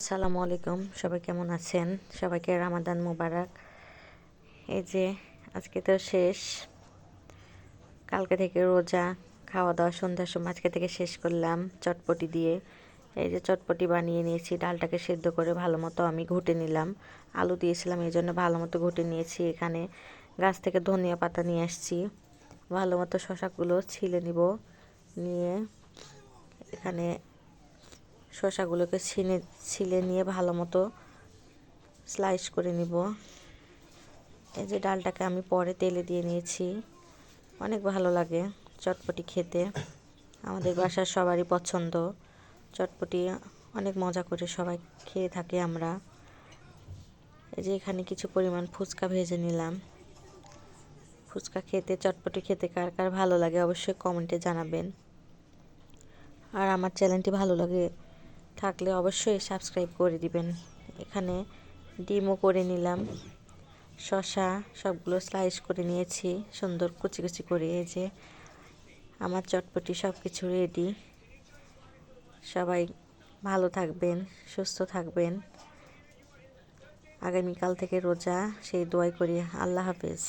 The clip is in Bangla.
আসসালামু আলাইকুম, সবাই কেমন আছেন? সবাইকে রামাদান মুবারক। এই যে আজকে তো শেষ, কালকে থেকে রোজা। খাওয়া দাওয়া সন্ধ্যার সময় আজকে থেকে শেষ করলাম চটপটি দিয়ে। এই যে চটপটি বানিয়ে নিয়েছি, ডালটাকে সেদ্ধ করে ভালো মতো আমি ঘুটে নিলাম। আলু দিয়েছিলাম, এই জন্য ভালো মতো ঘুটে নিয়েছি। এখানে গাছ থেকে ধনিয়া পাতা নিয়ে আসছি, ভালো মতো শসাগুলো ছিলে নিব। নিয়ে এখানে শসাগুলোকে ছিলে নিয়ে ভালো মতো স্লাইস করে নিব। এই যে ডালটাকে আমি পরে তেলে দিয়ে নিয়েছি। অনেক ভালো লাগে চটপটি খেতে, আমাদের বাসার সবারই পছন্দ। চটপটি অনেক মজা করে সবাই খেয়ে থাকি আমরা। এই যে এখানে কিছু পরিমাণ ফুচকা ভেজে নিলাম। ফুচকা খেতে, চটপটি খেতে কার কার ভালো লাগে অবশ্যই কমেন্টে জানাবেন। আর আমার চ্যানেলটি ভালো লাগে থাকলে অবশ্যই সাবস্ক্রাইব করে দিবেন। এখানে ডিমও করে নিলাম, শসা সবগুলো স্লাইস করে নিয়েছি সুন্দর কুচি কুচি করে। এই যে আমার চটপটি সব কিছু রেডি। সবাই ভালো থাকবেন, সুস্থ থাকবেন। আগামীকাল থেকে রোজা, সেই দোয়াই করি। আল্লাহ হাফেজ।